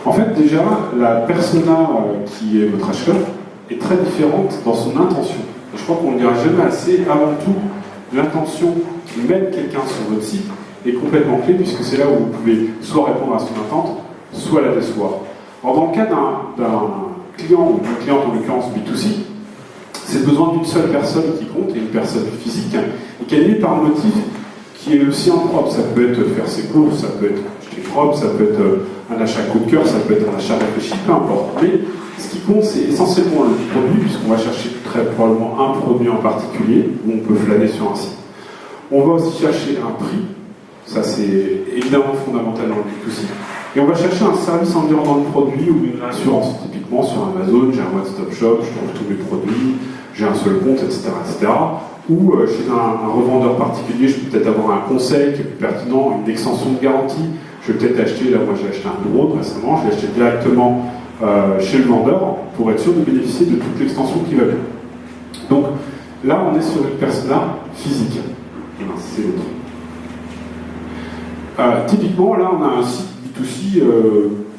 En fait, déjà, la persona qui est votre acheteur est très différente dans son intention. Je crois qu'on ne dira jamais assez. Avant tout, l'intention qui mène quelqu'un sur votre site est complètement clé, puisque c'est là où vous pouvez soit répondre à son attente, soit la décevoir. Alors, dans le cas d'un client ou d'une cliente, en l'occurrence B2C, c'est le besoin d'une seule personne qui compte, et une personne physique, et qui est animée par un motif qui est aussi impropre. Ça peut être faire ses courses, ça peut être acheter propre, ça peut être un achat coup de cœur, ça peut être un achat réfléchi, peu importe. Mais ce qui compte, c'est essentiellement le produit, puisqu'on va chercher très probablement un produit en particulier, où on peut flâner sur un site. On va aussi chercher un prix, ça c'est évidemment fondamental dans le B2C. Et on va chercher un service environnant le produit ou une assurance. Typiquement sur Amazon, j'ai un one-stop shop, je trouve tous mes produits, j'ai un seul compte, etc. etc. Ou chez un revendeur particulier, je peux peut-être avoir un conseil qui est plus pertinent, une extension de garantie. Je vais peut-être acheter, là moi j'ai acheté un bureau récemment, je l'ai acheté directement chez le vendeur pour être sûr de bénéficier de toute l'extension qui va bien. Donc là on est sur une persona physique. C'est l'autre. Typiquement là on a un site B2C,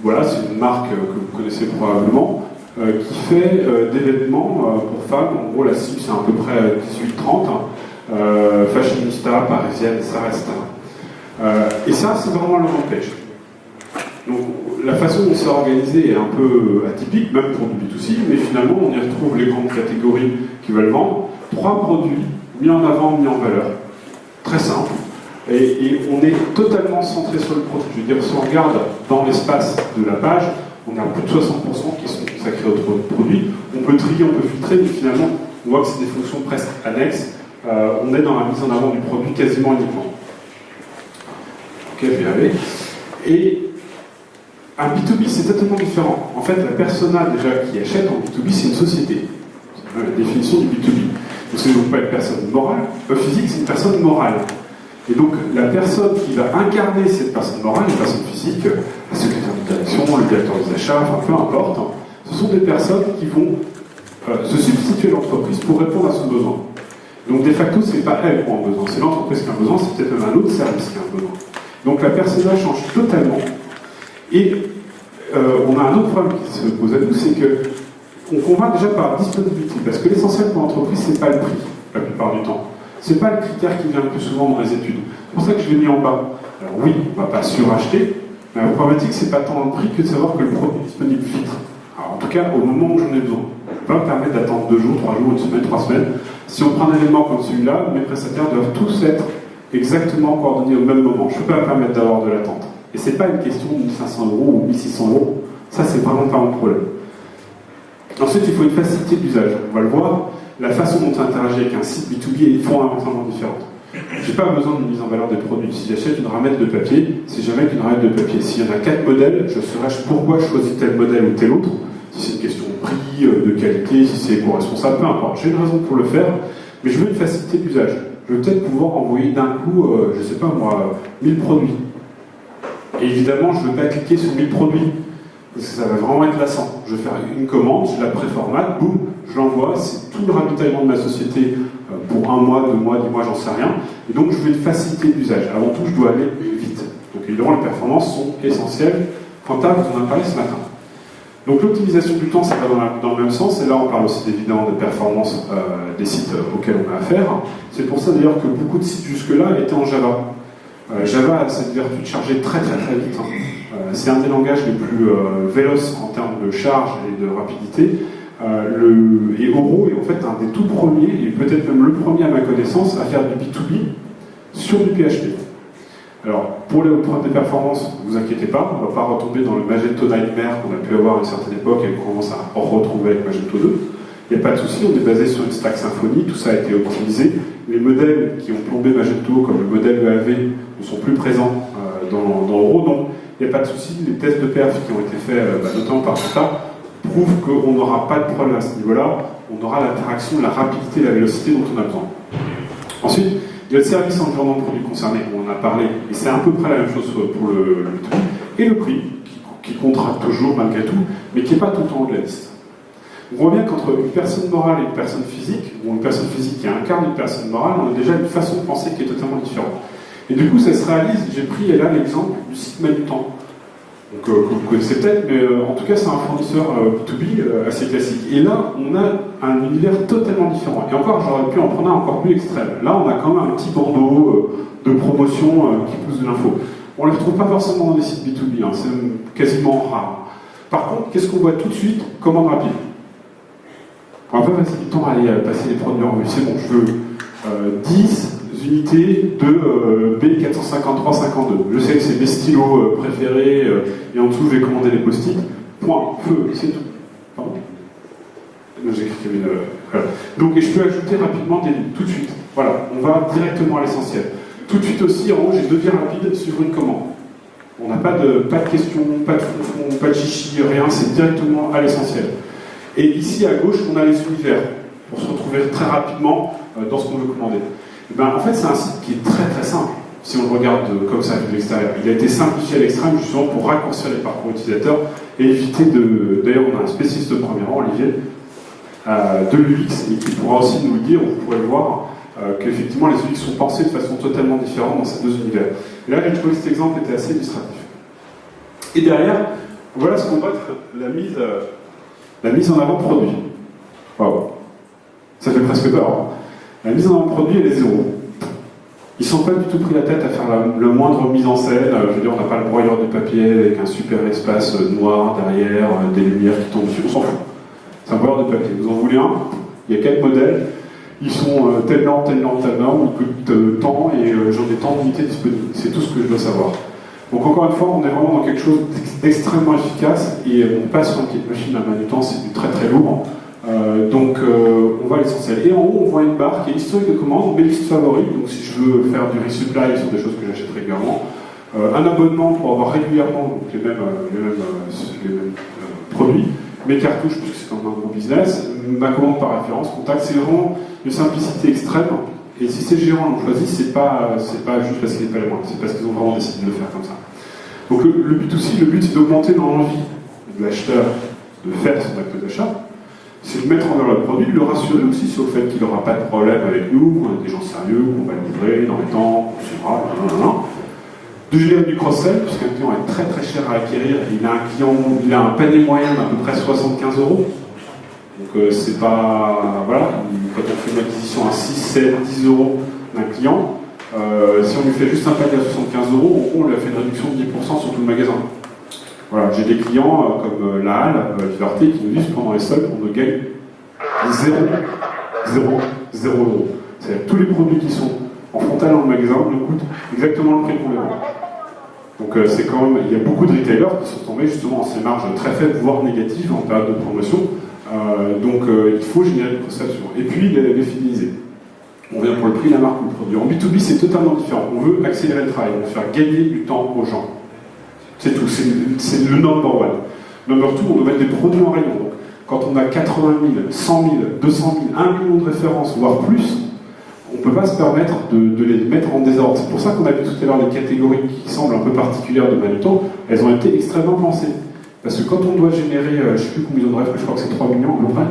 voilà, c'est une marque que vous connaissez probablement, qui fait des vêtements pour femmes. En gros, la cible, c'est à peu près 18-30, fashionista, parisienne, ça reste. Et ça, c'est vraiment le homepage. Donc, la façon dont c'est organisé est un peu atypique, même pour du B2C, mais finalement, on y retrouve les grandes catégories qui veulent vendre. 3 produits mis en avant, mis en valeur. Très simple. Et on est totalement centré sur le produit. Je veux dire, si on regarde dans l'espace de la page, on a plus de 60% qui sont consacrés au produit. On peut trier, on peut filtrer, mais finalement, on voit que c'est des fonctions presque annexes. On est dans la mise en avant du produit quasiment uniquement. Ok, je vais y arriver. Et un B2B, c'est totalement différent. En fait, la persona déjà qui achète en B2B, c'est une société. C'est la définition du B2B. Donc, c'est donc pas une personne morale. Physique, c'est une personne morale. Et donc, la personne qui va incarner cette personne morale, une personne physique, la secrétaire de direction, le directeur des achats, enfin peu importe, ce sont des personnes qui vont se substituer à l'entreprise pour répondre à son besoin. Donc, de facto, ce n'est pas elle qui a un besoin, c'est l'entreprise qui a un besoin, c'est peut-être même un autre service qui a un besoin. Donc, la persona change totalement. Et on a un autre problème qui se pose à nous, c'est qu'on convainc déjà par disponibilité, parce que l'essentiel pour l'entreprise, c'est pas le prix, la plupart du temps. C'est pas le critère qui vient le plus souvent dans les études. C'est pour ça que je l'ai mis en bas. Alors oui, on ne va pas suracheter, mais la problématique, c'est pas tant le prix que de savoir que le produit est disponible vite. Alors en tout cas, au moment où j'en ai besoin. Ça va me permettre d'attendre 2 jours, 3 jours, 1 semaine, 3 semaines. Si on prend un élément comme celui-là, mes prestataires doivent tous être exactement coordonnés au même moment. Je ne peux pas me permettre d'avoir de l'attente. Et c'est pas une question de 1500 € ou 1600 €. Ça, c'est vraiment pas mon problème. Ensuite, il faut une facilité d'usage. On va le voir. La façon dont on interagit avec un site B2B est fondamentalement différente. Je n'ai pas besoin d'une mise en valeur des produits. Si j'achète une ramette de papier, c'est jamais qu'une ramette de papier. S'il y en a 4 modèles, je saurais pourquoi je choisis tel modèle ou tel autre. Si c'est une question de prix, de qualité, si c'est éco-responsable, peu importe. J'ai une raison pour le faire, mais je veux une facilité d'usage. Je veux peut-être pouvoir envoyer d'un coup, je ne sais pas moi, 1000 produits. Et évidemment, je ne veux pas cliquer sur 1000 produits. Parce que ça va vraiment être lassant. Je vais faire une commande, je la préformate, boum, je l'envoie, c'est tout le ravitaillement de ma société pour 1 mois, 2 mois, 10 mois, j'en sais rien. Et donc je veux une facilité d'usage. Avant tout, je dois aller vite. Donc évidemment, les performances sont essentielles. Quentin vous en a parlé ce matin. Donc l'optimisation du temps, ça va dans le même sens. Et là, on parle aussi évidemment de performance des sites auxquels on a affaire. C'est pour ça d'ailleurs que beaucoup de sites jusque-là étaient en Java. Java a cette vertu de charger très très très vite. C'est un des langages les plus véloces en termes de charge et de rapidité. Et Oro est en fait un des tout premiers, et peut-être même le premier à ma connaissance, à faire du B2B sur du PHP. Alors, pour les problèmes de performance, ne vous inquiétez pas, on ne va pas retomber dans le Magento Nightmare qu'on a pu avoir à une certaine époque et qu'on commence à retrouver avec Magento 2. Il n'y a pas de souci, on est basé sur une stack Symfony, tout ça a été optimisé. Les modèles qui ont plombé Magento, comme le modèle EAV, ne sont plus présents dans Oro, donc il n'y a pas de souci. Les tests de perf qui ont été faits, notamment par Tata, prouvent qu'on n'aura pas de problème à ce niveau-là. On aura l'interaction, la rapidité, la vélocité dont on a besoin. Ensuite, il y a le service environnement de produits concernés, on en a parlé, et c'est à peu près la même chose pour le tout, et le prix, qui comptera toujours malgré tout, mais qui n'est pas tout en haut de la liste. On voit bien qu'entre une personne morale et une personne physique, ou une personne physique qui incarne une personne morale, on a déjà une façon de penser qui est totalement différente. Et du coup, ça se réalise, j'ai pris là l'exemple du site Manutan. donc, que vous connaissez peut-être, mais en tout cas c'est un fournisseur B2B assez classique. Et là, on a un univers totalement différent. Et encore, j'aurais pu en prendre un encore plus extrême. Là, on a quand même un petit bandeau de promotion qui pousse de l'info. On ne les retrouve pas forcément dans des sites B2B, hein, c'est quasiment rare. Par contre, qu'est-ce qu'on voit tout de suite? Commande rapide. On va pas passer du temps à aller passer les produits en revue. C'est bon, je veux 10 unités de B453-52. Je sais que c'est mes stylos préférés, et en dessous je vais commander les post-it. Point, feu, c'est tout. Pardon? J'ai écrit voilà. Donc, et je peux ajouter rapidement des lignes, tout de suite. Voilà, on va directement à l'essentiel. Tout de suite aussi, en haut, j'ai 2 vies rapides sur une commande. On n'a pas de questions, pas de fond, pas de chichi, rien, c'est directement à l'essentiel. Et ici, à gauche, on a les univers, pour se retrouver très rapidement dans ce qu'on veut commander. Et ben, en fait, c'est un site qui est très très simple, si on le regarde comme ça de l'extérieur. Il a été simplifié à l'extrême, justement, pour raccourcir les parcours utilisateurs et éviter de... D'ailleurs, on a un spécialiste de premier rang, Olivier, de l'UX, et qui pourra aussi nous le dire, vous pourrez le voir, qu'effectivement les UX sont pensés de façon totalement différente dans ces 2 univers. Et là, j'ai trouvé que cet exemple était assez illustratif. Et derrière, voilà ce qu'on va être la mise en avant produit. Waouh, ça fait presque peur. Hein. La mise en avant produit, elle est zéro. Ils ne sont pas du tout pris la tête à faire la moindre mise en scène. Je veux dire, on n'a pas le broyeur de papier avec un super espace noir derrière, des lumières qui tombent dessus, on s'en fout. C'est un broyeur de papier. Vous en voulez un? Il y a 4 modèles. Ils sont telle norme, ils coûtent tant, et j'en ai tant d'unités disponibles. C'est tout ce que je dois savoir. Donc encore une fois, on est vraiment dans quelque chose d'extrêmement efficace, et on passe sur une petite machine à manutention, c'est du très très lourd. Donc on voit l'essentiel. Et en haut, on voit une barre qui est historique de commande, mes listes favoris, donc si je veux faire du resupply sur des choses que j'achète régulièrement, un abonnement pour avoir régulièrement donc, les mêmes produits, mes cartouches, puisque c'est un gros business, ma commande par référence, contact, c'est vraiment une simplicité extrême. Et si ces gérants l'ont choisi, c'est pas juste parce qu'il n'est pas les moindres, c'est parce qu'ils ont vraiment décidé de le faire comme ça. Donc le but aussi, le but c'est d'augmenter dans l'envie de l'acheteur de faire son acte d'achat, c'est de mettre en valeur le produit, de le rassurer aussi sur le fait qu'il n'aura pas de problème avec nous, qu'on est des gens sérieux, qu'on va le livrer dans les temps, qu'on suivra, de générer du cross-sell, puisqu'un client est très très cher à acquérir, il a un panier moyen d'à peu près 75 €. Donc c'est pas... Voilà, quand on fait une acquisition à 6, 7, 10 € d'un client, si on lui fait juste un panier à 75 €, on lui a fait une réduction de 10% sur tout le magasin. Voilà, j'ai des clients comme la Halle, Liberté, qui nous disent pendant les soldes, on ne gagne 0 €. C'est-à-dire que tous les produits qui sont en frontal dans le magasin nous coûtent exactement le prix qu'on les vend. Donc c'est quand même, il y a beaucoup de retailers qui sont tombés justement en ces marges très faibles, voire négatives en période de promotion. Donc il faut générer une prestation. Et puis les fidéliser. On vient pour le prix, la marque ou le produit. En B2B, c'est totalement différent. On veut accélérer le travail, on veut faire gagner du temps aux gens. C'est tout, c'est le number one. Number two, on doit mettre des produits en rayon. Donc, quand on a 80 000, 100 000, 200 000, 1 million de références, voire plus, on ne peut pas se permettre de les mettre en désordre. C'est pour ça qu'on a vu tout à l'heure les catégories qui semblent un peu particulières de Manutan, elles ont été extrêmement pensées. Parce que quand on doit générer, je ne sais plus combien de rêves, je crois que c'est 3 millions à peu près,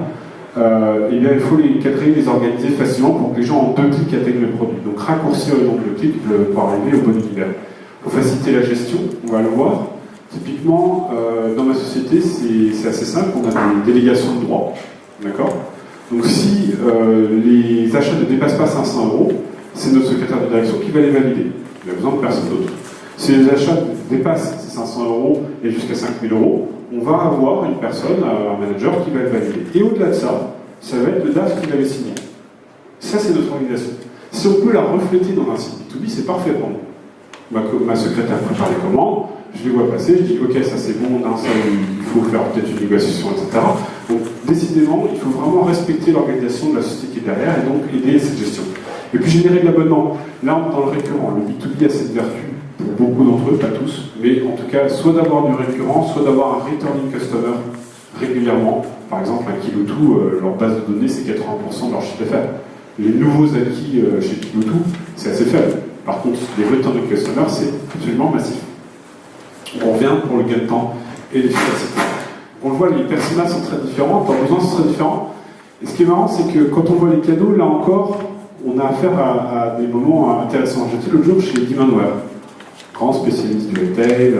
eh bien, il faut les cadrer, les organiser facilement pour que les gens en 2 clics atteignent le produit. Donc raccourcir le nombre de clics pour arriver au bon univers. Pour faciliter la gestion, on va le voir. Typiquement, dans ma société, c'est assez simple, on a des délégations de droits, d'accord? Donc si les achats ne dépassent pas 500 €, c'est notre secrétaire de direction qui va les valider. Il n'y a besoin de personne d'autre. Si les achats dépassent ces 500 € et jusqu'à 5 000 €, on va avoir une personne, un manager qui va le valider. Et au-delà de ça, ça va être le DAF qui va les signer. Ça, c'est notre organisation. Si on peut la refléter dans un site B2B, c'est parfait pour nous. Ma secrétaire prépare les commandes, je les vois passer, je dis ok, ça c'est bon, d'un seul, il faut faire peut-être une négociation, etc. Donc décidément, il faut vraiment respecter l'organisation de la société qui est derrière et donc aider cette gestion. Et puis générer de l'abonnement. Là, on est dans le récurrent. Le B2B a cette vertu pour beaucoup d'entre eux, pas tous, mais en tout cas, soit d'avoir du récurrent, soit d'avoir un returning customer régulièrement. Par exemple, un Kilotou, leur base de données, c'est 80% de leur chiffre d'affaires. Les nouveaux acquis chez Kilotou, c'est assez faible. Par contre, les returning customers, c'est absolument massif. On revient pour le gain de temps et l'efficacité. On le voit, les personas sont très différents, leurs besoins sont très différents. Et ce qui est marrant, c'est que quand on voit les cadeaux, là encore, on a affaire à des moments intéressants. J'étais l'autre jour chez Demandware, grand spécialiste du retail,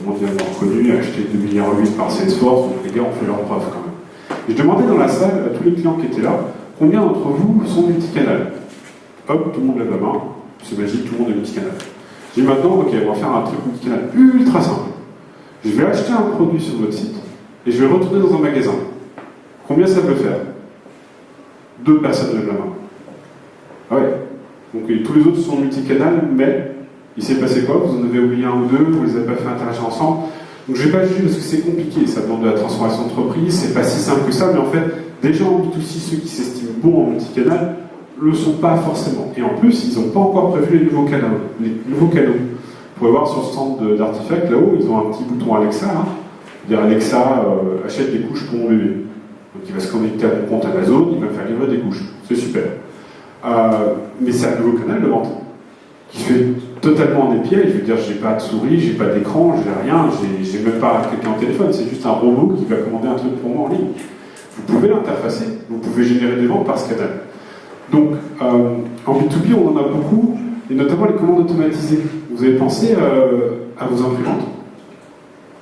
mondialement reconnu, acheté 2,8 milliards par Salesforce, donc les gars ont fait leur preuve quand même. Et je demandais dans la salle à tous les clients qui étaient là, combien d'entre vous sont multicanal? Hop, tout le monde lève la main, c'est magique, tout le monde est multicanal. J'ai dit maintenant, ok, on va faire un truc multicanal ultra simple. Je vais acheter un produit sur votre site et je vais retourner dans un magasin. Combien ça peut faire? 2 personnes lèvent la main. Ah ouais. Donc tous les autres sont multicanal, mais il s'est passé quoi? Vous en avez oublié un ou deux, vous les avez pas fait interagir ensemble. Donc je ne vais pas juger parce que c'est compliqué, ça demande de la transformation d'entreprise, c'est pas si simple que ça, mais en fait, déjà en B2C, ceux qui s'estiment bons en multicanal ne le sont pas forcément. Et en plus, ils n'ont pas encore prévu les nouveaux canaux. Vous pouvez voir sur le stand d'Artifact, là-haut, ils ont un petit bouton Alexa, là. C'est-à-dire Alexa achète des couches pour mon bébé. Donc il va se connecter à mon compte Amazon, il va me faire livrer des couches. C'est super. Mais c'est un nouveau canal de vente qui se fait totalement en épiel. Je veux dire, j'ai pas de souris, j'ai pas d'écran, j'ai rien, j'ai même pas quelqu'un au téléphone, c'est juste un robot qui va commander un truc pour moi en ligne. Vous pouvez l'interfacer, vous pouvez générer des ventes par ce canal. Donc, en B2B, on en a beaucoup, et notamment les commandes automatisées. Vous avez pensé à vos imprimantes?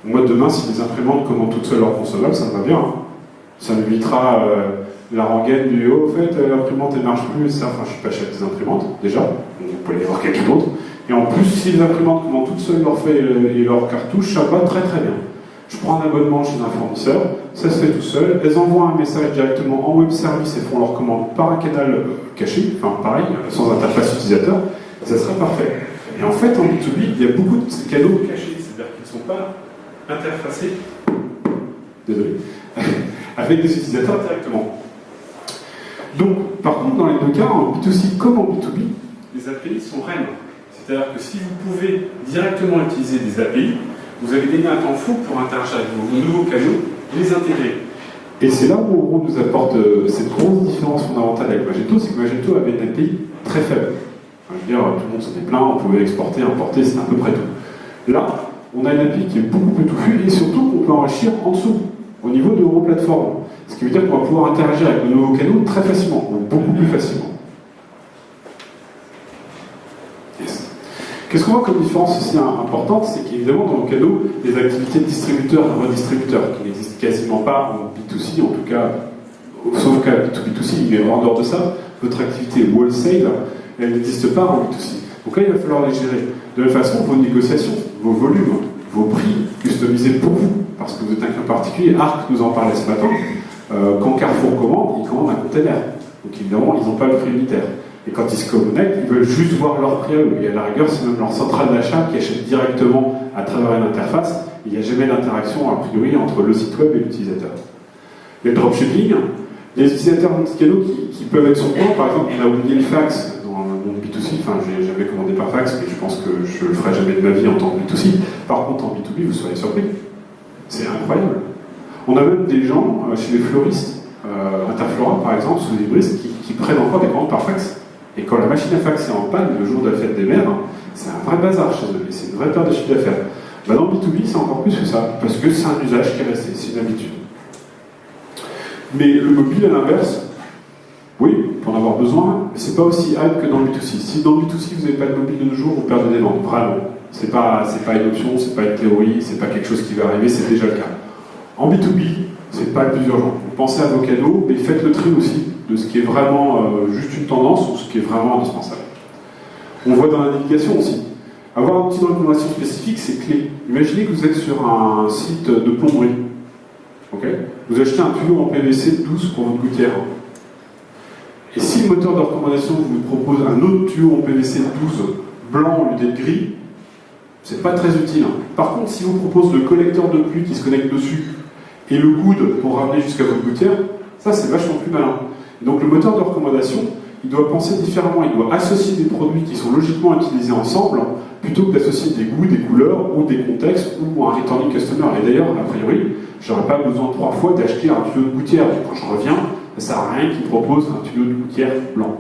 Moi, demain, si les imprimantes commandent toutes seules leurs consommables, ça me va bien. Hein. Ça m'évitera la rengaine du « oh, en fait, l'imprimante, elle marche plus », ça, enfin, je suis pas chef des imprimantes, déjà, donc vous pouvez aller voir quelqu'un d'autre. Et en plus, si les imprimantes commandent toutes seules leurs feuilles et leurs cartouches, ça va très très bien. Je prends un abonnement chez un fournisseur, ça se fait tout seul, elles envoient un message directement en web service et font leur commande par un canal caché, enfin pareil, sans interface utilisateur, ça sera parfait. Et en fait, en B2B, il y a beaucoup de ces canaux cachés, c'est-à-dire qu'ils ne sont pas interfacés, désolé, avec des utilisateurs directement. Donc, par contre, dans les deux cas, en B2C comme en B2B, les API sont reines. C'est-à-dire que si vous pouvez directement utiliser des API, vous avez gagné un temps fou pour interagir avec vos nouveaux canaux et les intégrer. Et c'est là où on nous apporte cette grosse différence fondamentale avec Magento, c'est que Magento avait une API très faible. Enfin, je veux dire, tout le monde s'en est plaint, on pouvait exporter, importer, c'est à peu près tout. Là, on a une API qui est beaucoup plus touffue et surtout qu'on peut enrichir en dessous, au niveau de Europlateform. Ce qui veut dire qu'on va pouvoir interagir avec nos nouveaux canaux très facilement, ou beaucoup plus facilement. Qu'est-ce qu'on voit comme différence aussi importante, c'est qu'évidemment dans nos canaux, les activités de distributeurs et redistributeurs, qui n'existent quasiment pas en B2C, en tout cas, sauf qu'à B2B2C, mais en dehors de ça, votre activité wholesale, elle n'existe pas en B2C. Donc là, il va falloir les gérer. De la même façon, vos négociations, vos volumes, vos prix customisés pour vous, parce que vous êtes un cas particulier. Arc nous en parlait ce matin. Quand Carrefour commande, ils commandent un container. Donc évidemment, ils n'ont pas le prix unitaire. Et quand ils se connectent, ils veulent juste voir leur prix à eux. Et à la rigueur, c'est même leur centrale d'achat qui achète directement à travers une interface. Il n'y a jamais d'interaction, a priori, entre le site web et l'utilisateur. Et le dropshipping, les utilisateurs multicanaux qui peuvent être surprenants. Par exemple, on a oublié le fax dans le monde B2C. Enfin, j'ai jamais commandé par fax, mais je pense que je le ferai jamais de ma vie en tant que B2C. Par contre, en B2B, vous serez surpris. C'est incroyable. On a même des gens chez les fleuristes, Interflora par exemple, sous les bristes, qui prennent encore des commandes par fax. Et quand la machine à fax est en panne le jour de la fête des mères, c'est un vrai bazar chez eux, et c'est une vraie perte de chiffre d'affaires. Bah dans le B2B, c'est encore plus que ça, parce que c'est un usage qui est resté, c'est une habitude. Mais le mobile, à l'inverse, oui, pour en avoir besoin, mais c'est pas aussi hype que dans le B2C. Si dans le B2C, vous n'avez pas de mobile de nos jours, vous perdez des ventes, vraiment. C'est pas une option, c'est pas une théorie, c'est pas quelque chose qui va arriver, c'est déjà le cas. En B2B, c'est pas le plus urgent. Vous pensez à vos canaux, mais faites le tri aussi de ce qui est vraiment juste une tendance ou ce qui est vraiment indispensable. On voit dans la navigation aussi. Avoir un outil de recommandation spécifique, c'est clé. Imaginez que vous êtes sur un site de plomberie. Okay, vous achetez un tuyau en PVC 12 pour votre gouttière. Et si le moteur de recommandation vous propose un autre tuyau en PVC 12 blanc au lieu d'être gris, c'est pas très utile. Par contre, si vous propose le collecteur de pluie qui se connecte dessus et le coude pour ramener jusqu'à votre gouttière, ça c'est vachement plus malin. Et donc le moteur de recommandation, il doit penser différemment, il doit associer des produits qui sont logiquement utilisés ensemble, plutôt que d'associer des goûts, des couleurs, ou des contextes, ou un returning customer. Et d'ailleurs, a priori, j'aurais pas besoin 3 fois d'acheter un tuyau de gouttière. Quand je reviens, ça sert à rien qu'il propose un tuyau de gouttière blanc.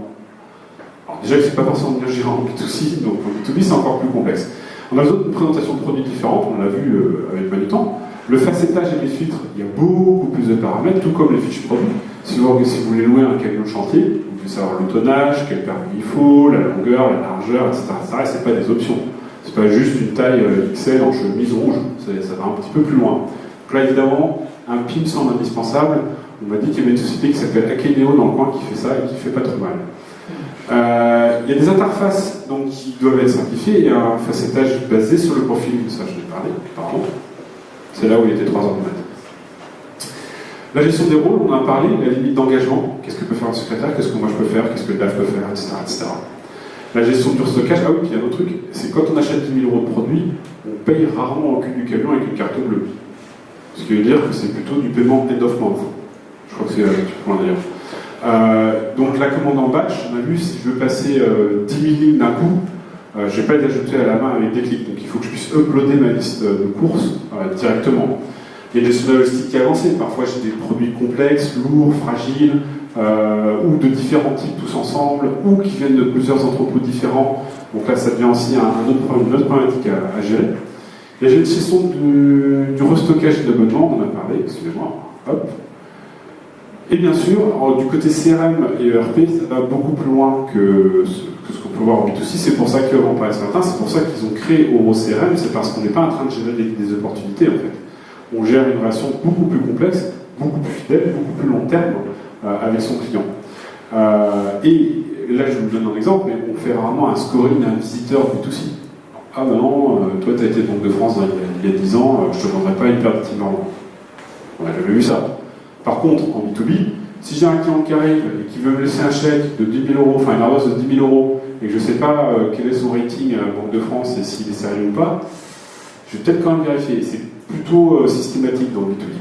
Alors déjà, c'est pas forcément bien géré en B2C, donc en B2B c'est encore plus complexe. On a besoin d'une présentation de produits différentes, on l'a vu avec Manutan. Le facettage et les filtres, il y a beaucoup plus de paramètres, tout comme les fiches produits. Si vous voulez louer un camion de chantier, vous devez savoir le tonnage, quel permis il faut, la longueur, la largeur, etc. Et c'est pas des options. C'est pas juste une taille XL en chemise rouge, ça va un petit peu plus loin. Donc là, évidemment, un PIM semble indispensable. On m'a dit qu'il y avait une société qui s'appelle Akeneo dans le coin qui fait ça et qui fait pas trop mal. Il y a des interfaces donc, qui doivent être simplifiées et un facettage basé sur le profil, ça je l'ai parlé, pardon. C'est là où il était 3 heures du matin. La gestion des rôles, on en a parlé, la limite d'engagement, qu'est-ce que peut faire un secrétaire, qu'est-ce que moi je peux faire, qu'est-ce que le DAF peut faire, etc., etc. La gestion du stockage, ah oui, puis il y a un autre truc, c'est quand on achète 10 000 euros de produits, on paye rarement au cul du camion avec une carte bleue. Ce qui veut dire que c'est plutôt du paiement end of month. Je crois que c'est tu peux dire. Donc la commande en batch, on a vu, si je veux passer 10 000 lignes d'un coup, je ne vais pas les ajouter à la main avec des clics. Donc il faut que je puisse uploader ma liste de courses directement. Il y a des gestion logistique qui est avancée. Parfois j'ai des produits complexes, lourds, fragiles, ou de différents types tous ensemble, ou qui viennent de plusieurs entrepôts différents. Donc là ça devient aussi une autre problématique à gérer. Il y a une gestion du restockage d'abonnements, on en a parlé, excusez-moi. Hop. Et bien sûr, du côté CRM et ERP, ça va beaucoup plus loin que ce qu'on peut voir en B2C. C'est pour ça qu'on parlait ce matin, c'est pour ça qu'ils ont créé Oro CRM, c'est parce qu'on n'est pas en train de gérer des opportunités en fait. On gère une relation beaucoup plus complexe, beaucoup plus fidèle, beaucoup plus long terme avec son client. Et là, je vous donne un exemple, mais on fait rarement un scoring à un visiteur B2C. Ah ben non, toi tu as été Banque de France il y a 10 ans, je ne te vendrai pas une paire de petits marrons. On n'a jamais vu ça. Par contre, en B2B, si j'ai un client qui arrive et qui veut me laisser un chèque de 10 000 euros, enfin une avance de 10 000 euros, et que je ne sais pas quel est son rating à la Banque de France et s'il est sérieux ou pas, je vais peut-être quand même vérifier. C'est plutôt systématique dans le B2B.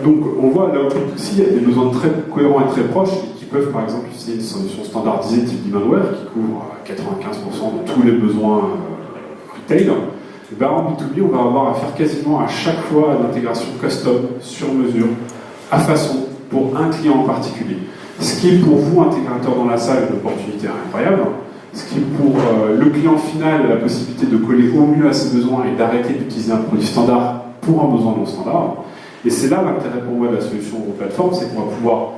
Donc on voit là aussi, il y a des besoins très cohérents et très proches qui peuvent par exemple utiliser une solution standardisée type Demandware qui couvre 95% de tous les besoins retail. Et ben, en B2B, on va avoir à faire quasiment à chaque fois une intégration custom, sur mesure, à façon, pour un client en particulier. Ce qui est pour vous, intégrateur dans la salle, une opportunité incroyable. Ce qui est pour le client final, la possibilité de coller au mieux à ses besoins et d'arrêter d'utiliser un produit standard pour un besoin non standard. Et c'est là l'intérêt pour moi de la solution aux plateformes, c'est qu'on va pouvoir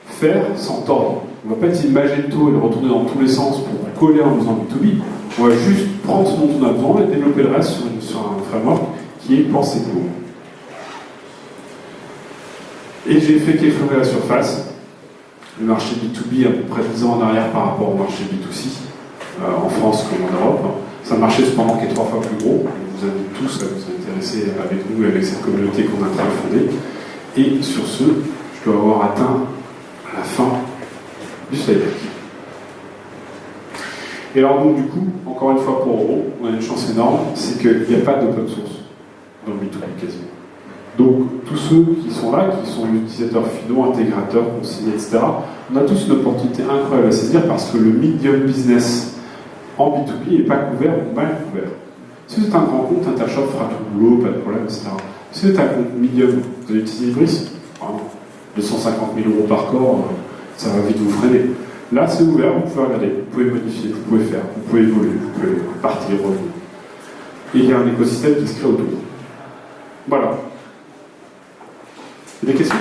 faire sans tordre. On ne va pas utiliser Magento et le retourner dans tous les sens pour coller un besoin B2B. On va juste prendre ce dont on a besoin et développer le reste sur un framework qui est pensé pour. Et j'ai fait qu'effleurer la surface. Le marché B2B à peu près 10 ans en arrière par rapport au marché B2C, en France comme en Europe. C'est un marché cependant qui est 3 fois plus gros. Je vous invite tous à vous intéresser avec nous et avec cette communauté qu'on a fondée. Et sur ce, je dois avoir atteint à la fin du slide deck. Et alors donc du coup, encore une fois pour Oro, on a une chance énorme, c'est qu'il n'y a pas d'open source dans le B2B quasiment. Donc tous ceux qui sont là, qui sont utilisateurs finaux, intégrateurs, conseillers, etc., on a tous une opportunité incroyable à saisir parce que le medium business en B2B n'est pas couvert ou mal couvert. Si vous êtes un grand compte, Intershop fera tout le boulot, pas de problème, etc. Si vous êtes un compte medium, vous allez utiliser Ibris, 250 000 euros par corps, ça va vite vous freiner. Là, c'est ouvert, vous pouvez regarder, vous pouvez modifier, vous pouvez faire, vous pouvez évoluer, vous pouvez partir, revenir. Et il y a un écosystème qui se crée autour. Voilà. Des questions ?